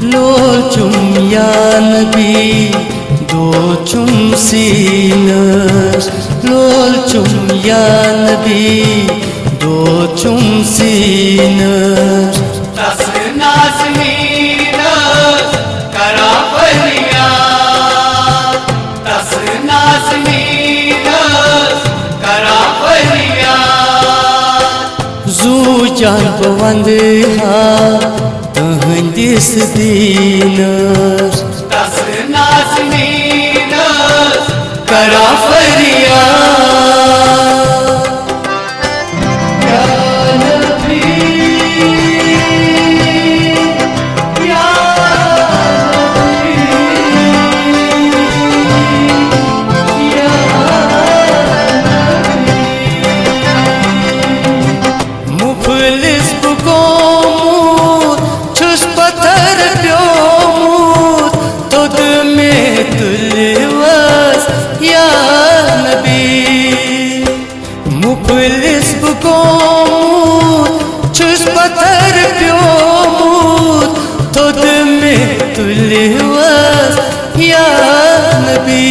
लोचुम या नबी दोचुम सीनस लोचुम या नबी दोचुम सीनस तस नाज़नीनस करा फरियाद तस नाज़नीनस करा फरियाद जू जान बवंद हा तहंदिस दीनस तस नाज़नीनस करा फरियाद या नबी या नबी या मुफलिस बुकोमूत छुस पत्थर प्योमूत तुद में तुलवस या नबी मुफलिस बुकोमूत छुस पत्थर प्योमूत तुद में तुलवस या नबी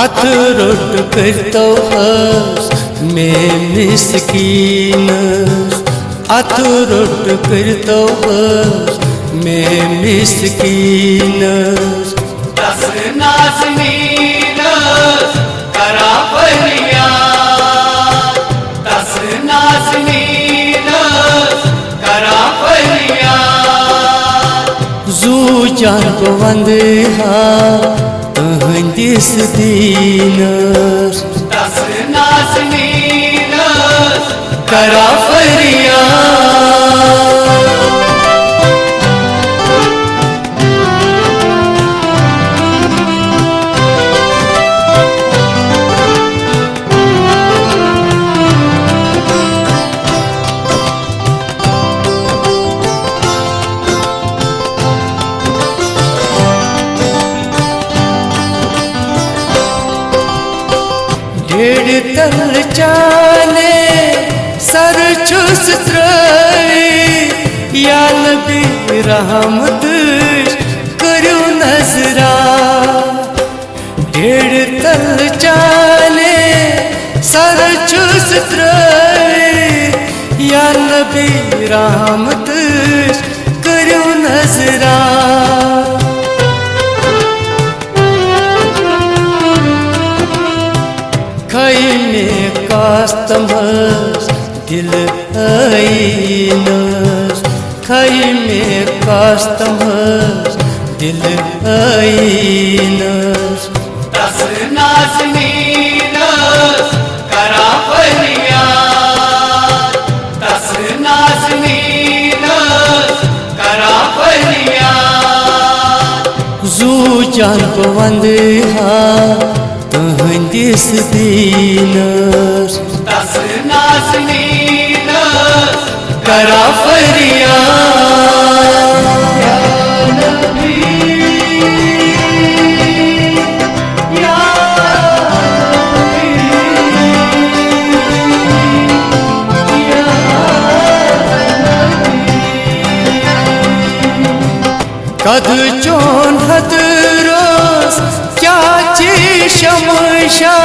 अतरुट करतो हस में मिस्कीनस अतरुट करतो हस में मिस्कीनस तस नाज़नीनस करा फरियाद तस नाज़नीनस करा फरियाद जू जान बवंद हा तहंदिस दीनस तस नाज़नीनस करा फरियाद ढेड़ तल चाले सर चुस त्रई या नबी रहमत करू नजरा ढेड़ तल चाले सर चुस त्रई या नबी रहमत करू नजरा खई में कास्तमस दिल आईनस खई में कास्तमस दिल आईनस तस नाज़नीनस करा फरियाद तस नाज़नीनस करा फरियाद जू जान बवंद हा तहंदिस दीनस तस नाज़नीनस करा फरियाद या नबी या नबी या नबी कद चोन हद रोज क्या ची शमशा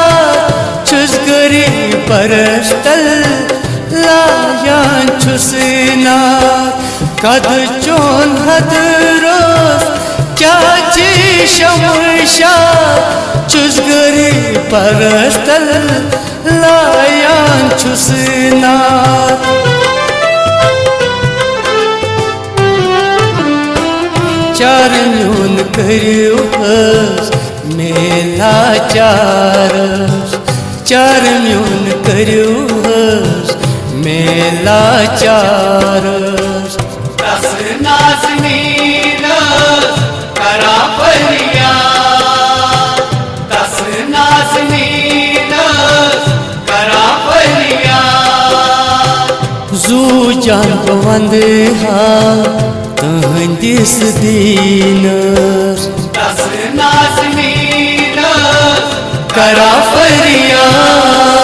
छुस गरी परस्तल लायान छुसना कद चोन हद रोज क्या ची शमशा छुस गरी परस्तल लायान छुसना चार न्यून करियो हस मेला चारस चार न्यून करियो हस मेला चारस तस नाज़नीनस करा फरियाद तस नाज़नीनस करा फरियाद जू जान बवंद हा तहंदिस दीनस तस नाज़नीनस करा फरियाद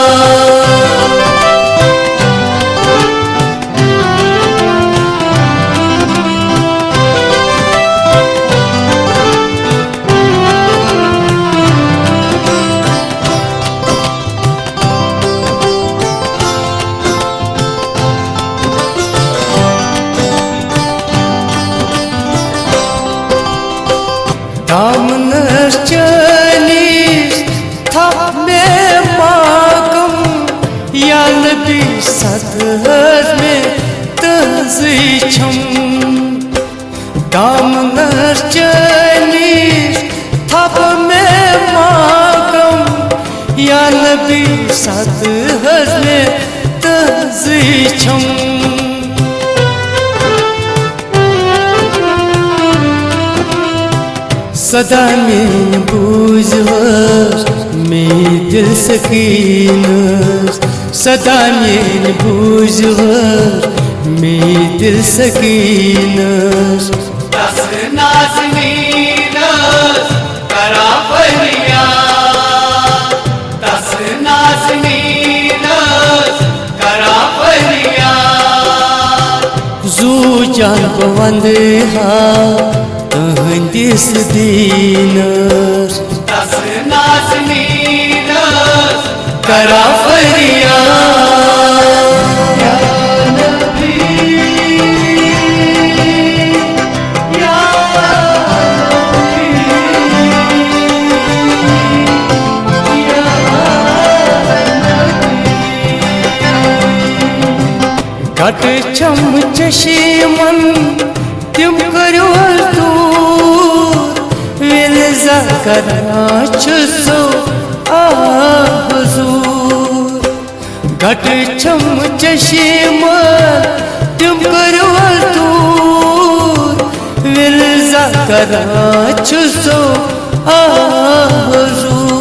दामनर चलीस थप में माकम या नबी सतहर में तजी छम दामनर चलीस थप में माकम या नबी सतहर में तजी छम सदा में बूझवर में दिल सकीनस सदा में बूझवर में दिल सकीनस दस नाज़नीनस करा फरियाद दस नाज़नीनस करा फरियाद जू जान बवंद हा तहंदिस दीनस दस नाज़नीनस करा फरियाद या नबी या घट छम चशीमन तिम करो दूर विलजा करना छुसो हुजूर घट छम चशीमन तिम करो दूर विलजा करना छुसो हुजूर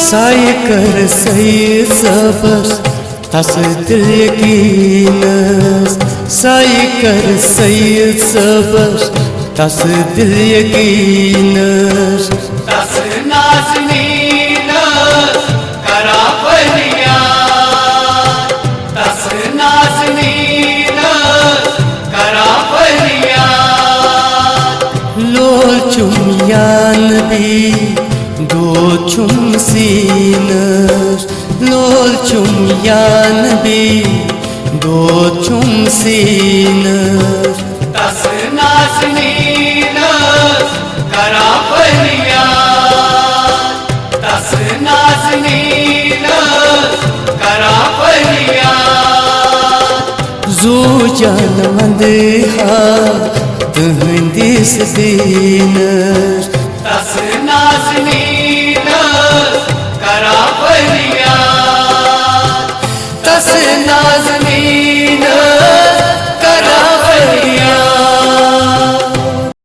साय कर सही सबर तस दिल यकीनस साय कर सही सबर तस दिल यकीनस दस नाज़नीनस करा फरियाद दस नाज़नीनस करा फरियाद लोल चुम या नबी दो चुम सीनस लोल चुम या नबी दो चुम सीनस दस नाज़नीनस करा फरियाद दस नाज़नीनस करा फरियाद जू जानवंद हा तहंदिस दीनस दस नाज़नीनस करा फरियाद तस नाज़